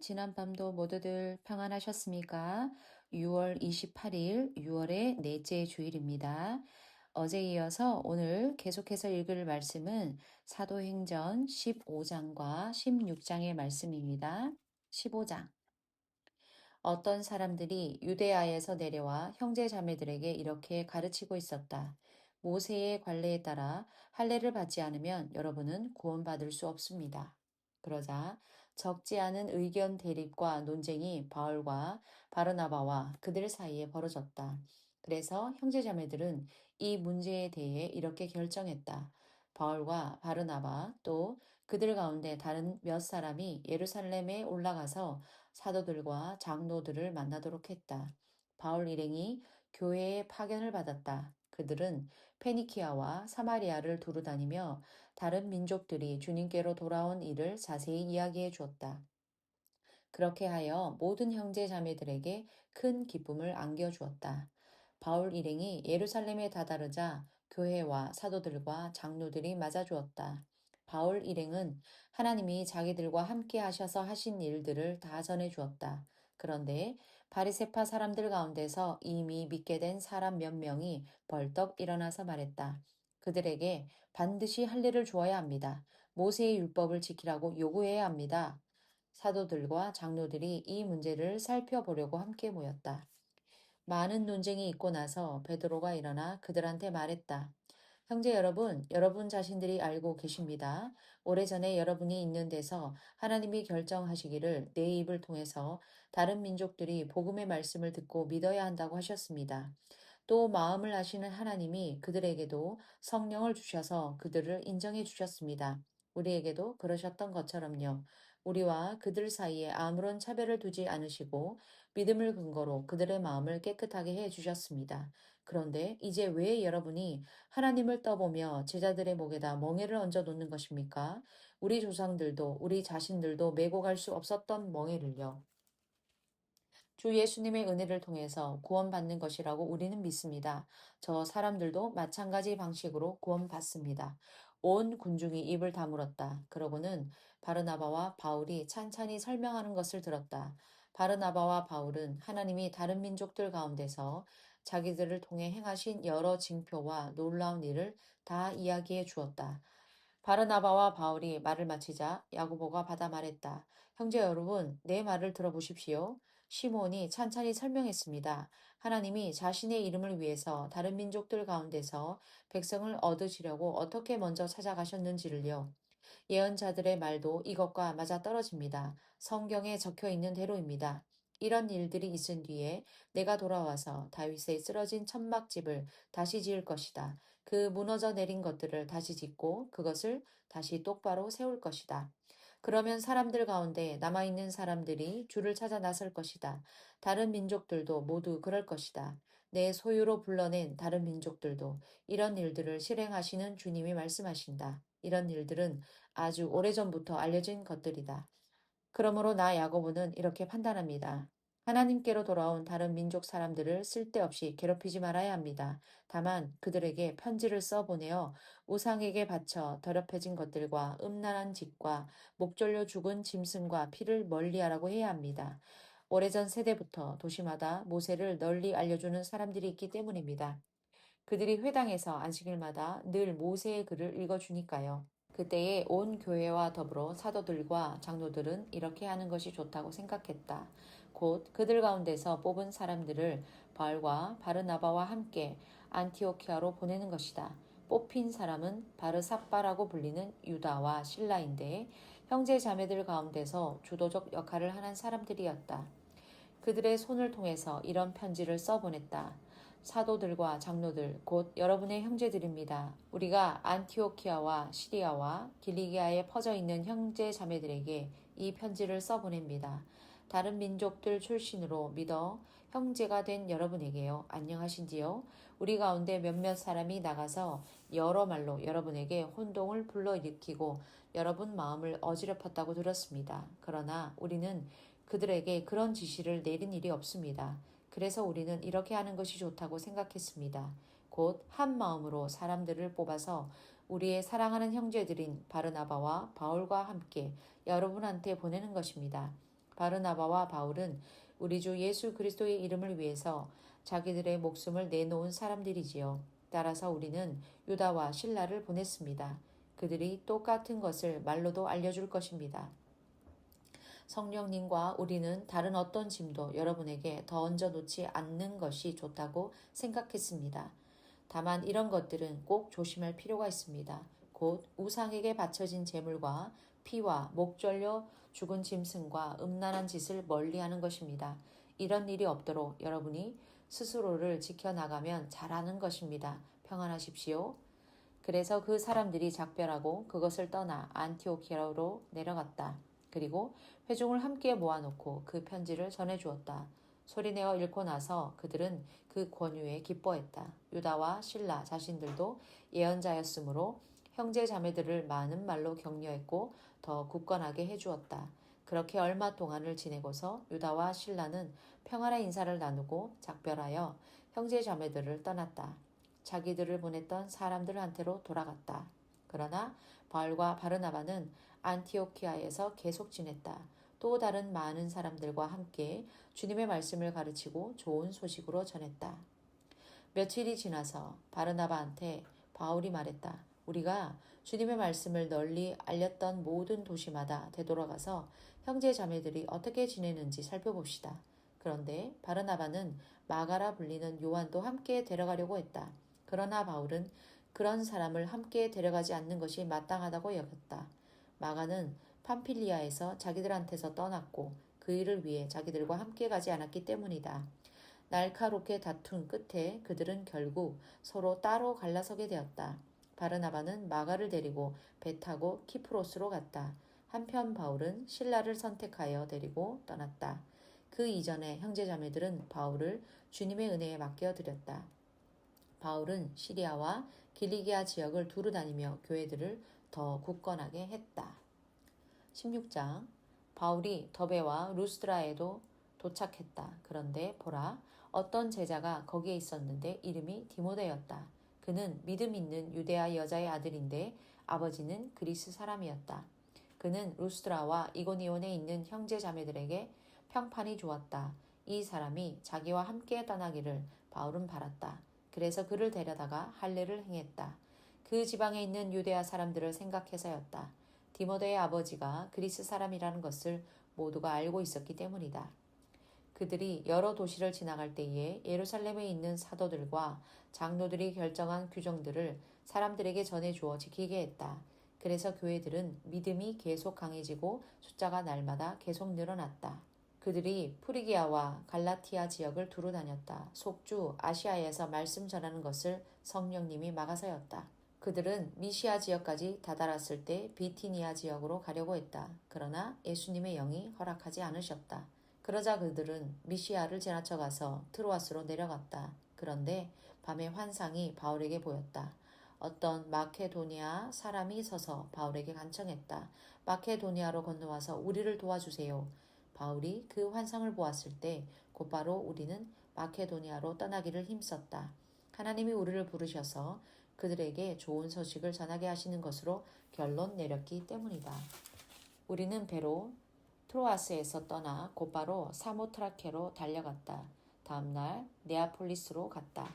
지난밤도 모두들 평안하셨습니까? 6월 28일, 6월의 넷째 주일입니다. 어제에 이어서 오늘 계속해서 읽을 말씀은 사도행전 15장과 16장의 말씀입니다. 15장. 어떤 사람들이 유대아에서 내려와 형제 자매들에게 이렇게 가르치고 있었다. 모세의 관례에 따라 할례를 받지 않으면 여러분은 구원받을 수 없습니다. 그러자 적지 않은 의견 대립과 논쟁이 바울과 바르나바와 그들 사이에 벌어졌다. 그래서 형제 자매들은 이 문제에 대해 이렇게 결정했다. 바울과 바르나바 또 그들 가운데 다른 몇 사람이 예루살렘에 올라가서 사도들과 장로들을 만나도록 했다. 바울 일행이 교회에 파견을 받았다. 그들은 페니키아와 사마리아를 두루 다니며 다른 민족들이 주님께로 돌아온 일을 자세히 이야기해 주었다. 그렇게 하여 모든 형제 자매들에게 큰 기쁨을 안겨주었다. 바울 일행이 예루살렘에 다다르자 교회와 사도들과 장로들이 맞아주었다. 바울 일행은 하나님이 자기들과 함께 하셔서 하신 일들을 다 전해주었다. 그런데 바리새파 사람들 가운데서 이미 믿게 된 사람 몇 명이 벌떡 일어나서 말했다. 그들에게 반드시 할례를 주어야 합니다. 모세의 율법을 지키라고 요구해야 합니다. 사도들과 장로들이 이 문제를 살펴보려고 함께 모였다. 많은 논쟁이 있고 나서 베드로가 일어나 그들한테 말했다. 형제 여러분, 여러분 자신들이 알고 계십니다. 오래전에 여러분이 있는 데서 하나님이 결정하시기를 내 입을 통해서 다른 민족들이 복음의 말씀을 듣고 믿어야 한다고 하셨습니다. 또 마음을 아시는 하나님이 그들에게도 성령을 주셔서 그들을 인정해 주셨습니다. 우리에게도 그러셨던 것처럼요. 우리와 그들 사이에 아무런 차별을 두지 않으시고 믿음을 근거로 그들의 마음을 깨끗하게 해 주셨습니다. 그런데 이제 왜 여러분이 하나님을 떠보며 제자들의 목에다 멍에를 얹어 놓는 것입니까? 우리 조상들도 우리 자신들도 메고 갈 수 없었던 멍에를요. 주 예수님의 은혜를 통해서 구원받는 것이라고 우리는 믿습니다. 저 사람들도 마찬가지 방식으로 구원받습니다. 온 군중이 입을 다물었다. 그러고는 바르나바와 바울이 찬찬히 설명하는 것을 들었다. 바르나바와 바울은 하나님이 다른 민족들 가운데서 자기들을 통해 행하신 여러 징표와 놀라운 일을 다 이야기해 주었다. 바르나바와 바울이 말을 마치자 야고보가 받아 말했다. 형제 여러분, 내 말을 들어보십시오. 시몬이 찬찬히 설명했습니다. 하나님이 자신의 이름을 위해서 다른 민족들 가운데서 백성을 얻으시려고 어떻게 먼저 찾아가셨는지를요. 예언자들의 말도 이것과 맞아 떨어집니다. 성경에 적혀 있는 대로입니다. 이런 일들이 있은 뒤에 내가 돌아와서 다윗의 쓰러진 천막집을 다시 지을 것이다. 그 무너져 내린 것들을 다시 짓고 그것을 다시 똑바로 세울 것이다. 그러면 사람들 가운데 남아있는 사람들이 주를 찾아 나설 것이다. 다른 민족들도 모두 그럴 것이다. 내 소유로 불러낸 다른 민족들도 이런 일들을 실행하시는 주님이 말씀하신다. 이런 일들은 아주 오래전부터 알려진 것들이다. 그러므로 나 야고보는 이렇게 판단합니다. 하나님께로 돌아온 다른 민족 사람들을 쓸데없이 괴롭히지 말아야 합니다. 다만 그들에게 편지를 써보내어 우상에게 바쳐 더럽혀진 것들과 음란한 짓과 목 졸려 죽은 짐승과 피를 멀리하라고 해야 합니다. 오래전 세대부터 도시마다 모세를 널리 알려주는 사람들이 있기 때문입니다. 그들이 회당에서 안식일마다 늘 모세의 글을 읽어주니까요. 그때에 온 교회와 더불어 사도들과 장로들은 이렇게 하는 것이 좋다고 생각했다. 곧 그들 가운데서 뽑은 사람들을 바울과 바르나바와 함께 안티오키아로 보내는 것이다. 뽑힌 사람은 바르사바라고 불리는 유다와 실라인데 형제 자매들 가운데서 주도적 역할을 하는 사람들이었다. 그들의 손을 통해서 이런 편지를 써보냈다. 사도들과 장로들, 곧 여러분의 형제들입니다. 우리가 안티오키아와 시리아와 길리기아에 퍼져 있는 형제 자매들에게 이 편지를 써보냅니다. 다른 민족들 출신으로 믿어 형제가 된 여러분에게요. 안녕하신지요? 우리 가운데 몇몇 사람이 나가서 여러 말로 여러분에게 혼동을 불러일으키고 여러분 마음을 어지럽혔다고 들었습니다. 그러나 우리는 그들에게 그런 지시를 내린 일이 없습니다. 그래서 우리는 이렇게 하는 것이 좋다고 생각했습니다. 곧 한 마음으로 사람들을 뽑아서 우리의 사랑하는 형제들인 바르나바와 바울과 함께 여러분한테 보내는 것입니다. 바르나바와 바울은 우리 주 예수 그리스도의 이름을 위해서 자기들의 목숨을 내놓은 사람들이지요. 따라서 우리는 유다와 실라를 보냈습니다. 그들이 똑같은 것을 말로도 알려줄 것입니다. 성령님과 우리는 다른 어떤 짐도 여러분에게 더 얹어 놓지 않는 것이 좋다고 생각했습니다. 다만 이런 것들은 꼭 조심할 필요가 있습니다. 곧 우상에게 바쳐진 제물과 피와 목 절려 죽은 짐승과 음란한 짓을 멀리하는 것입니다. 이런 일이 없도록 여러분이 스스로를 지켜나가면 잘하는 것입니다. 평안하십시오. 그래서 그 사람들이 작별하고 그것을 떠나 안티오키아로 내려갔다. 그리고 회중을 함께 모아놓고 그 편지를 전해주었다. 소리내어 읽고 나서 그들은 그 권유에 기뻐했다. 유다와 실라 자신들도 예언자였으므로 형제 자매들을 많은 말로 격려했고 더 굳건하게 해주었다. 그렇게 얼마 동안을 지내고서 유다와 실라는 평안의 인사를 나누고 작별하여 형제 자매들을 떠났다. 자기들을 보냈던 사람들한테로 돌아갔다. 그러나 바울과 바르나바는 안티오키아에서 계속 지냈다. 또 다른 많은 사람들과 함께 주님의 말씀을 가르치고 좋은 소식으로 전했다. 며칠이 지나서 바르나바한테 바울이 말했다. 우리가 주님의 말씀을 널리 알렸던 모든 도시마다 되돌아가서 형제 자매들이 어떻게 지내는지 살펴봅시다. 그런데 바르나바는 마가라 불리는 요한도 함께 데려가려고 했다. 그러나 바울은 그런 사람을 함께 데려가지 않는 것이 마땅하다고 여겼다. 마가는 팜필리아에서 자기들한테서 떠났고 그 일을 위해 자기들과 함께 가지 않았기 때문이다. 날카롭게 다툰 끝에 그들은 결국 서로 따로 갈라서게 되었다. 바르나바는 마가를 데리고 배 타고 키프로스로 갔다. 한편 바울은 실라를 선택하여 데리고 떠났다. 그 이전에 형제자매들은 바울을 주님의 은혜에 맡겨드렸다. 바울은 시리아와 길리기아 지역을 두루 다니며 교회들을 더 굳건하게 했다. 16장 바울이 더베와 루스드라에도 도착했다. 그런데 보라, 어떤 제자가 거기에 있었는데 이름이 디모데였다. 그는 믿음 있는 유대아 여자의 아들인데 아버지는 그리스 사람이었다. 그는 루스드라와 이고니온에 있는 형제 자매들에게 평판이 좋았다. 이 사람이 자기와 함께 떠나기를 바울은 바랐다. 그래서 그를 데려다가 할례를 행했다. 그 지방에 있는 유대아 사람들을 생각해서였다. 디모데의 아버지가 그리스 사람이라는 것을 모두가 알고 있었기 때문이다. 그들이 여러 도시를 지나갈 때에 예루살렘에 있는 사도들과 장로들이 결정한 규정들을 사람들에게 전해주어 지키게 했다. 그래서 교회들은 믿음이 계속 강해지고 숫자가 날마다 계속 늘어났다. 그들이 프리기아와 갈라티아 지역을 두루 다녔다. 속주 아시아에서 말씀 전하는 것을 성령님이 막아서였다. 그들은 미시아 지역까지 다다랐을 때 비티니아 지역으로 가려고 했다. 그러나 예수님의 영이 허락하지 않으셨다. 그러자 그들은 미시아를 지나쳐 가서 트로아스로 내려갔다. 그런데 밤에 환상이 바울에게 보였다. 어떤 마케도니아 사람이 서서 바울에게 간청했다. 마케도니아로 건너와서 우리를 도와주세요. 바울이 그 환상을 보았을 때 곧바로 우리는 마케도니아로 떠나기를 힘썼다. 하나님이 우리를 부르셔서 그들에게 좋은 소식을 전하게 하시는 것으로 결론 내렸기 때문이다. 우리는 배로 트로아스에서 떠나 곧바로 사모트라케로 달려갔다. 다음날 네아폴리스로 갔다.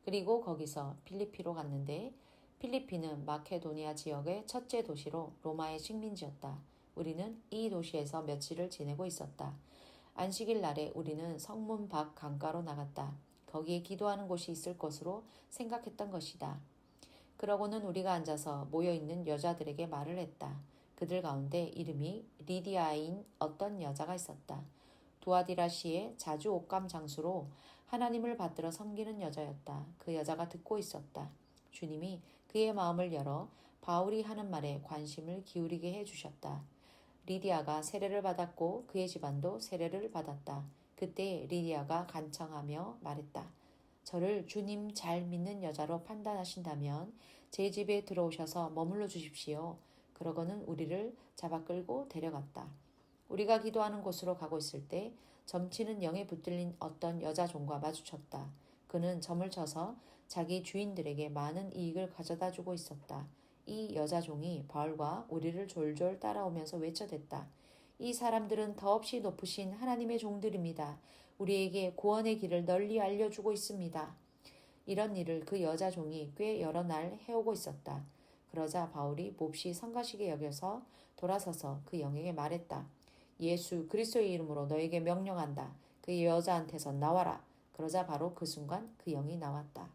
그리고 거기서 필리피로 갔는데 필리피는 마케도니아 지역의 첫째 도시로 로마의 식민지였다. 우리는 이 도시에서 며칠을 지내고 있었다. 안식일 날에 우리는 성문 밖 강가로 나갔다. 거기에 기도하는 곳이 있을 것으로 생각했던 것이다. 그러고는 우리가 앉아서 모여있는 여자들에게 말을 했다. 그들 가운데 이름이 리디아인 어떤 여자가 있었다. 두아디라시의 자주 옥감 장수로 하나님을 받들어 섬기는 여자였다. 그 여자가 듣고 있었다. 주님이 그의 마음을 열어 바울이 하는 말에 관심을 기울이게 해주셨다. 리디아가 세례를 받았고 그의 집안도 세례를 받았다. 그때 리디아가 간청하며 말했다. 저를 주님 잘 믿는 여자로 판단하신다면 제 집에 들어오셔서 머물러 주십시오. 그러고는 우리를 잡아 끌고 데려갔다. 우리가 기도하는 곳으로 가고 있을 때 점치는 영에 붙들린 어떤 여자 종과 마주쳤다. 그는 점을 쳐서 자기 주인들에게 많은 이익을 가져다 주고 있었다. 이 여자 종이 바울과 우리를 졸졸 따라오면서 외쳐댔다. 이 사람들은 더없이 높으신 하나님의 종들입니다. 우리에게 구원의 길을 널리 알려주고 있습니다. 이런 일을 그 여자 종이 꽤 여러 날 해오고 있었다. 그러자 바울이 몹시 성가시게 여겨서 돌아서서 그 영에게 말했다. 예수 그리스도의 이름으로 너에게 명령한다. 그 여자한테서 나와라. 그러자 바로 그 순간 그 영이 나왔다.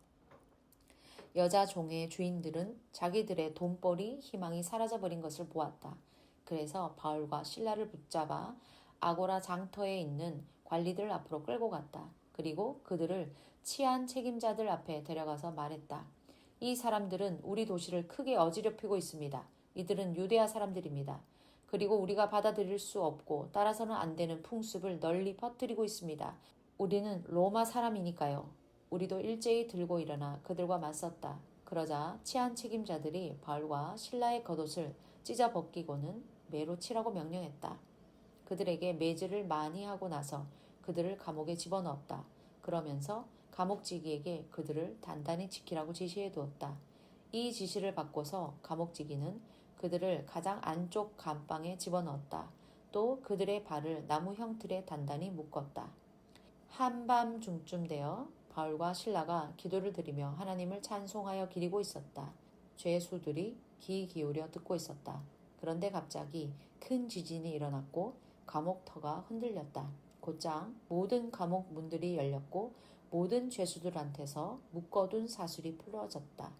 여자 종의 주인들은 자기들의 돈벌이 희망이 사라져버린 것을 보았다. 그래서 바울과 실라를 붙잡아 아고라 장터에 있는 관리들 앞으로 끌고 갔다. 그리고 그들을 치안 책임자들 앞에 데려가서 말했다. 이 사람들은 우리 도시를 크게 어지럽히고 있습니다. 이들은 유대아 사람들입니다. 그리고 우리가 받아들일 수 없고 따라서는 안 되는 풍습을 널리 퍼뜨리고 있습니다. 우리는 로마 사람이니까요. 우리도 일제히 들고 일어나 그들과 맞섰다. 그러자 치안 책임자들이 바울과 실라의 겉옷을 찢어 벗기고는 매로 치라고 명령했다. 그들에게 매질을 많이 하고 나서 그들을 감옥에 집어넣었다. 그러면서 감옥지기에게 그들을 단단히 지키라고 지시해 두었다. 이 지시를 받고서 감옥지기는 그들을 가장 안쪽 감방에 집어넣었다. 또 그들의 발을 나무 형틀에 단단히 묶었다. 한밤중쯤 되어 바울과 실라가 기도를 드리며 하나님을 찬송하여 기리고 있었다. 죄수들이 귀 기울여 듣고 있었다. 그런데 갑자기 큰 지진이 일어났고 감옥터가 흔들렸다. 곧장 모든 감옥 문들이 열렸고 모든 죄수들한테서 묶어둔 사슬이 풀어졌다.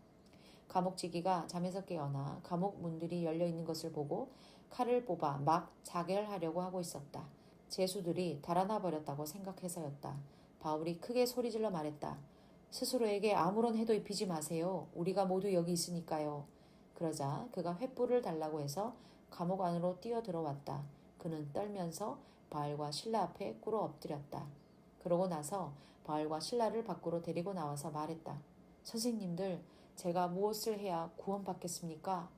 감옥지기가 잠에서 깨어나 감옥 문들이 열려 있는 것을 보고 칼을 뽑아 막 자결하려고 하고 있었다. 죄수들이 달아나 버렸다고 생각해서였다. 바울이 크게 소리질러 말했다. 스스로에게 아무런 해도 입히지 마세요. 우리가 모두 여기 있으니까요. 그러자 그가 횃불을 달라고 해서 감옥 안으로 뛰어 들어왔다. 그는 떨면서 바울과 실라 앞에 꿇어 엎드렸다. 그러고 나서 바울과 실라를 밖으로 데리고 나와서 말했다. 선생님들, 제가 무엇을 해야 구원받겠습니까?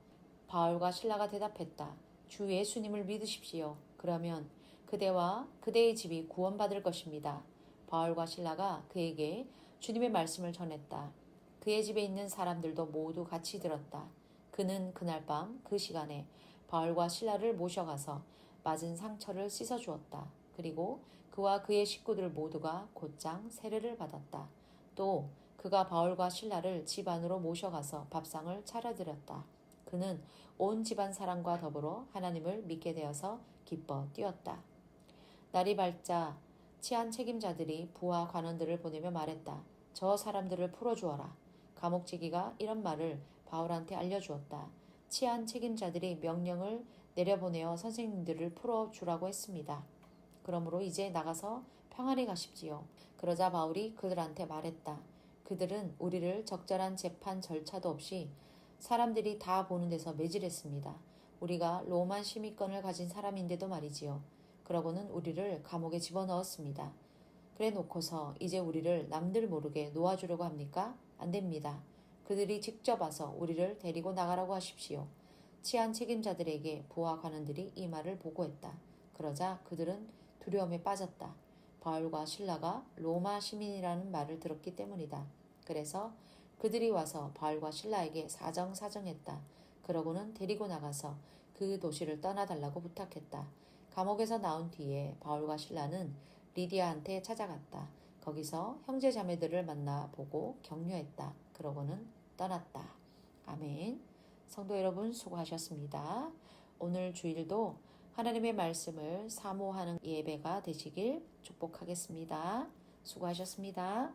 바울과 실라가 대답했다. 주 예수님을 믿으십시오. 그러면 그대와 그대의 집이 구원받을 것입니다. 바울과 실라가 그에게 주님의 말씀을 전했다. 그의 집에 있는 사람들도 모두 같이 들었다. 그는 그날 밤 그 시간에 바울과 실라를 모셔가서 맞은 상처를 씻어주었다. 그리고 그와 그의 식구들 모두가 곧장 세례를 받았다. 또 그가 바울과 실라를 집 안으로 모셔가서 밥상을 차려드렸다. 그는 온 집안 사람과 더불어 하나님을 믿게 되어서 기뻐 뛰었다. 날이 밝자 치안 책임자들이 부하 관원들을 보내며 말했다. 저 사람들을 풀어주어라. 감옥지기가 이런 말을 바울한테 알려주었다. 치안 책임자들이 명령을 내려보내어 선생님들을 풀어주라고 했습니다. 그러므로 이제 나가서 평안히 가십시오. 그러자 바울이 그들한테 말했다. 그들은 우리를 적절한 재판 절차도 없이 사람들이 다 보는 데서 매질했습니다. 우리가 로마 시민권을 가진 사람인데도 말이지요. 그러고는 우리를 감옥에 집어넣었습니다. 그래 놓고서 이제 우리를 남들 모르게 놓아주려고 합니까? 안 됩니다. 그들이 직접 와서 우리를 데리고 나가라고 하십시오. 치안 책임자들에게 부하 관원들이 이 말을 보고했다. 그러자 그들은 두려움에 빠졌다. 바울과 실라가 로마 시민이라는 말을 들었기 때문이다. 그래서 그들이 와서 바울과 실라에게 사정사정했다. 그러고는 데리고 나가서 그 도시를 떠나달라고 부탁했다. 감옥에서 나온 뒤에 바울과 실라는 리디아한테 찾아갔다. 거기서 형제 자매들을 만나보고 격려했다. 그러고는 떠났다. 아멘. 성도 여러분 수고하셨습니다. 오늘 주일도 하나님의 말씀을 사모하는 예배가 되시길 축복하겠습니다. 수고하셨습니다.